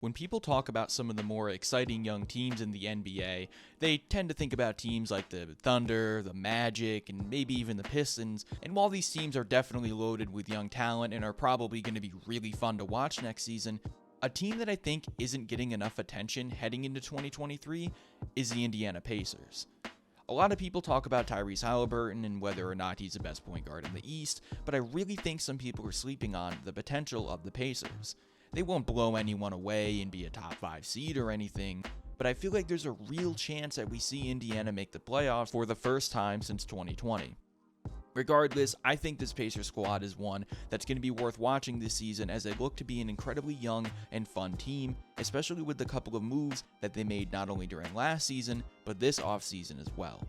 When people talk about some of the more exciting young teams in the NBA, they tend to think about teams like the Thunder, the Magic, and maybe even the Pistons. And while these teams are definitely loaded with young talent and are probably going to be really fun to watch next season, a team that I think isn't getting enough attention heading into 2023 is the Indiana Pacers. A lot of people talk about Tyrese Halliburton and whether or not he's the best point guard in the East, but I really think some people are sleeping on the potential of the Pacers. They won't blow anyone away and be a top 5 seed or anything, but I feel like there's a real chance that we see Indiana make the playoffs for the first time since 2020. Regardless, I think this Pacers squad is one that's going to be worth watching this season as they look to be an incredibly young and fun team, especially with the couple of moves that they made not only during last season, but this offseason as well.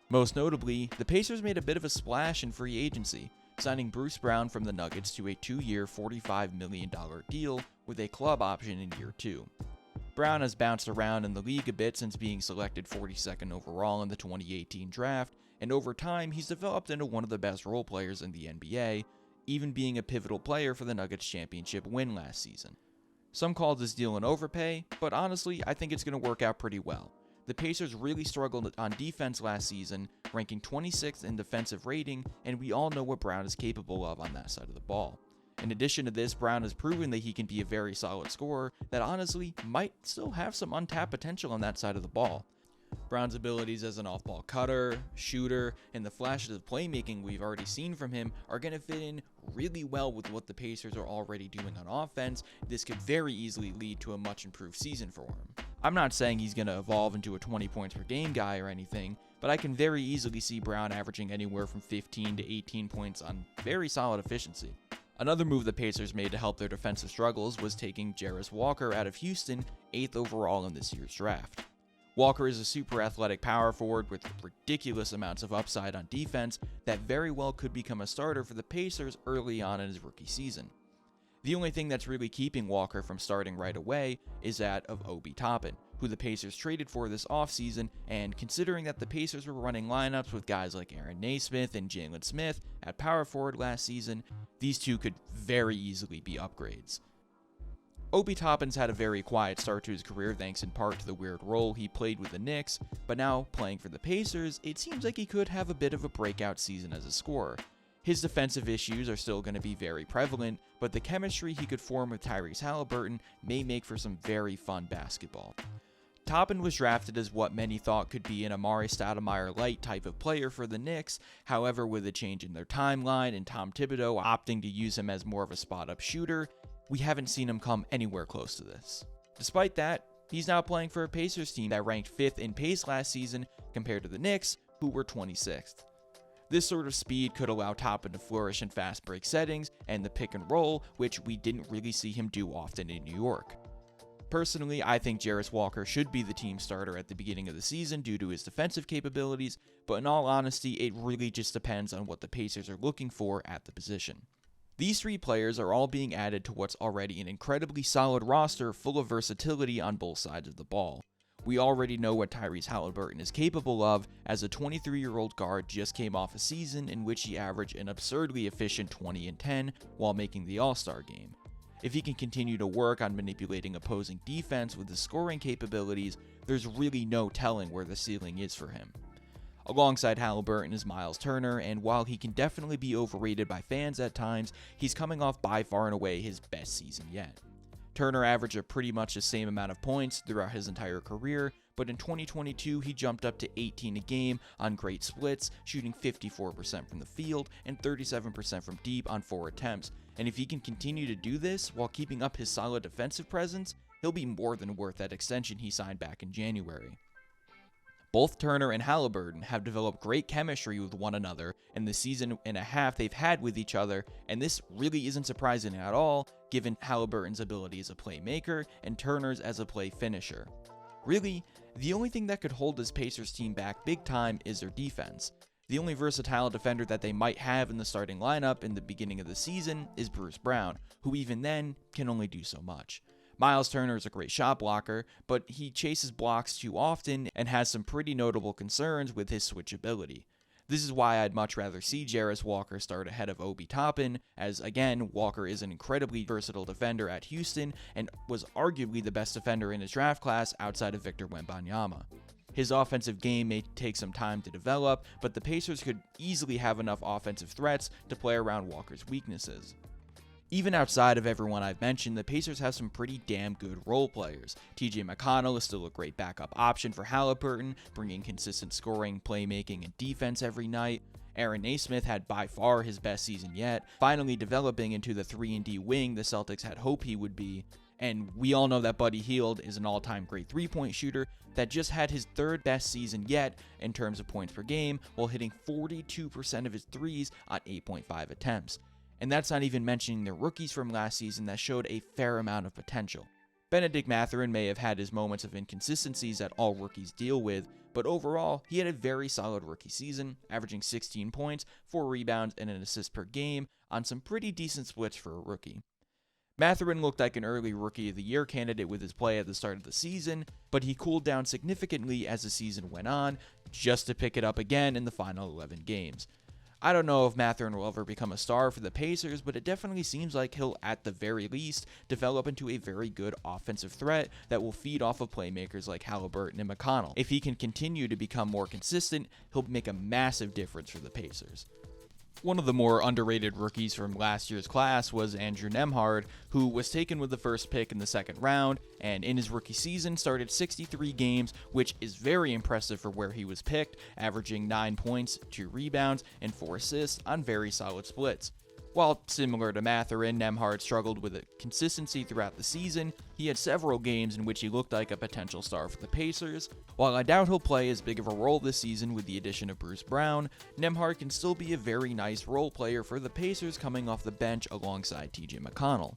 Most notably, the Pacers made a bit of a splash in free agency, signing Bruce Brown from the Nuggets to a 2-year, $45 million deal with a club option in year 2. Brown has bounced around in the league a bit since being selected 42nd overall in the 2018 draft, and over time he's developed into one of the best role players in the NBA, even being a pivotal player for the Nuggets championship win last season. Some called this deal an overpay, but honestly I think it's going to work out pretty well. The Pacers really struggled on defense last season, ranking 26th in defensive rating, and we all know what Brown is capable of on that side of the ball. In addition to this, Brown has proven that he can be a very solid scorer that honestly might still have some untapped potential on that side of the ball. Brown's abilities as an off-ball cutter, shooter, and the flashes of playmaking we've already seen from him are going to fit in really well with what the Pacers are already doing on offense. This could very easily lead to a much improved season for him. I'm not saying he's going to evolve into a 20 points per game guy or anything, but I can very easily see Brown averaging anywhere from 15 to 18 points on very solid efficiency. Another move the Pacers made to help their defensive struggles was taking Jarace Walker out of Houston, 8th overall in this year's draft. Walker is a super athletic power forward with ridiculous amounts of upside on defense that very well could become a starter for the Pacers early on in his rookie season. The only thing that's really keeping Walker from starting right away is that of Obi Toppin, who the Pacers traded for this offseason, and considering that the Pacers were running lineups with guys like Aaron Nesmith and Jalen Smith at power forward last season, these two could very easily be upgrades. Obi Toppin's had a very quiet start to his career thanks in part to the weird role he played with the Knicks, but now playing for the Pacers, it seems like he could have a bit of a breakout season as a scorer. His defensive issues are still going to be very prevalent, but the chemistry he could form with Tyrese Halliburton may make for some very fun basketball. Toppin was drafted as what many thought could be an Amari Stoudemire-light type of player for the Knicks, however with a change in their timeline and Tom Thibodeau opting to use him as more of a spot-up shooter, we haven't seen him come anywhere close to this. Despite that, he's now playing for a Pacers team that ranked 5th in pace last season compared to the Knicks, who were 26th. This sort of speed could allow Toppin to flourish in fast break settings and the pick and roll, which we didn't really see him do often in New York. Personally, I think Jarace Walker should be the team starter at the beginning of the season due to his defensive capabilities, but in all honesty, it really just depends on what the Pacers are looking for at the position. These 3 players are all being added to what's already an incredibly solid roster full of versatility on both sides of the ball. We already know what Tyrese Halliburton is capable of, as a 23-year-old guard just came off a season in which he averaged an absurdly efficient 20 and 10 while making the All-Star game. If he can continue to work on manipulating opposing defense with his scoring capabilities, there's really no telling where the ceiling is for him. Alongside Halliburton is Miles Turner, and while he can definitely be overrated by fans at times, he's coming off by far and away his best season yet. Turner averaged pretty much the same amount of points throughout his entire career, but in 2022 he jumped up to 18 a game on great splits, shooting 54% from the field and 37% from deep on 4 attempts, and if he can continue to do this while keeping up his solid defensive presence, he'll be more than worth that extension he signed back in January. Both Turner and Halliburton have developed great chemistry with one another in the season and a half they've had with each other, and this really isn't surprising at all given Halliburton's ability as a playmaker and Turner's as a play finisher. Really, the only thing that could hold this Pacers team back big time is their defense. The only versatile defender that they might have in the starting lineup in the beginning of the season is Bruce Brown, who even then can only do so much. Miles Turner is a great shot blocker, but he chases blocks too often and has some pretty notable concerns with his switchability. This is why I'd much rather see Jarace Walker start ahead of Obi Toppin, as again, Walker is an incredibly versatile defender at Houston and was arguably the best defender in his draft class outside of Victor Wembanyama. His offensive game may take some time to develop, but the Pacers could easily have enough offensive threats to play around Walker's weaknesses. Even outside of everyone I've mentioned, the Pacers have some pretty damn good role players. TJ McConnell is still a great backup option for Haliburton, bringing consistent scoring, playmaking, and defense every night. Aaron Nesmith had by far his best season yet, finally developing into the 3-and-D wing the Celtics had hoped he would be. And we all know that Buddy Hield is an all-time great three-point shooter that just had his third best season yet in terms of points per game, while hitting 42% of his threes on 8.5 attempts. And that's not even mentioning the rookies from last season that showed a fair amount of potential. Benedict Mathurin may have had his moments of inconsistencies that all rookies deal with, but overall, he had a very solid rookie season, averaging 16 points, 4 rebounds, and an assist per game on some pretty decent splits for a rookie. Mathurin looked like an early Rookie of the Year candidate with his play at the start of the season, but he cooled down significantly as the season went on, just to pick it up again in the final 11 games. I don't know if Mathurin will ever become a star for the Pacers, but it definitely seems like he'll, at the very least, develop into a very good offensive threat that will feed off of playmakers like Haliburton and McConnell. If he can continue to become more consistent, he'll make a massive difference for the Pacers. One of the more underrated rookies from last year's class was Andrew Nembhard, who was taken with the first pick in the second round, and in his rookie season started 63 games, which is very impressive for where he was picked, averaging 9 points, 2 rebounds, and 4 assists on very solid splits. While similar to Mathurin, Nembhard struggled with consistency throughout the season. He had several games in which he looked like a potential star for the Pacers. While I doubt he'll play as big of a role this season with the addition of Bruce Brown, Nembhard can still be a very nice role player for the Pacers coming off the bench alongside TJ McConnell.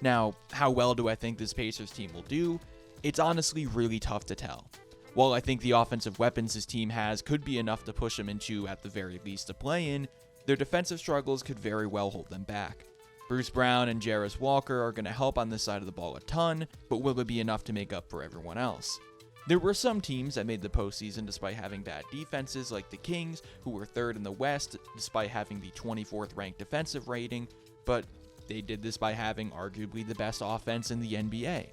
Now, how well do I think this Pacers team will do? It's honestly really tough to tell. While I think the offensive weapons his team has could be enough to push him into, at the very least, a play-in, their defensive struggles could very well hold them back. Bruce Brown and Jarace Walker are going to help on this side of the ball a ton, but will it be enough to make up for everyone else? There were some teams that made the postseason despite having bad defenses, like the Kings, who were third in the West despite having the 24th ranked defensive rating, but they did this by having arguably the best offense in the NBA.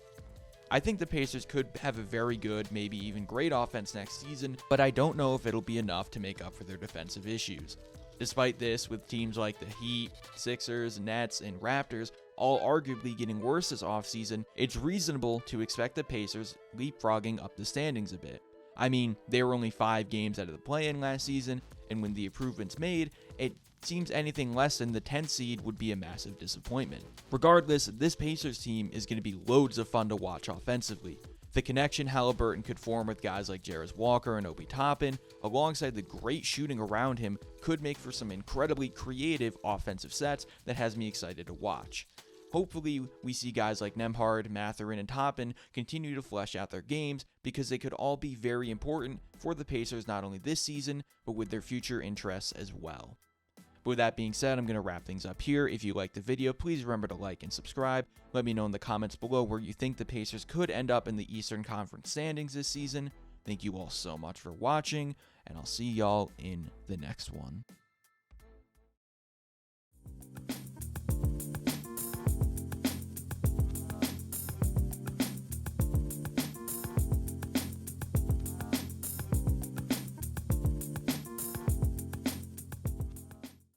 I think the Pacers could have a very good, maybe even great offense next season, but I don't know if it'll be enough to make up for their defensive issues. Despite this, with teams like the Heat, Sixers, Nets, and Raptors all arguably getting worse this offseason, it's reasonable to expect the Pacers leapfrogging up the standings a bit. I mean, they were only 5 games out of the play-in last season, and when the improvements made, it seems anything less than the 10th seed would be a massive disappointment. Regardless, this Pacers team is going to be loads of fun to watch offensively. The connection Haliburton could form with guys like Jarace Walker and Obi Toppin, alongside the great shooting around him, could make for some incredibly creative offensive sets that has me excited to watch. Hopefully, we see guys like Nembhard, Mathurin, and Toppin continue to flesh out their games, because they could all be very important for the Pacers not only this season, but with their future interests as well. But with that being said, I'm going to wrap things up here. If you liked the video, please remember to like and subscribe. Let me know in the comments below where you think the Pacers could end up in the Eastern Conference standings this season. Thank you all so much for watching, and I'll see y'all in the next one.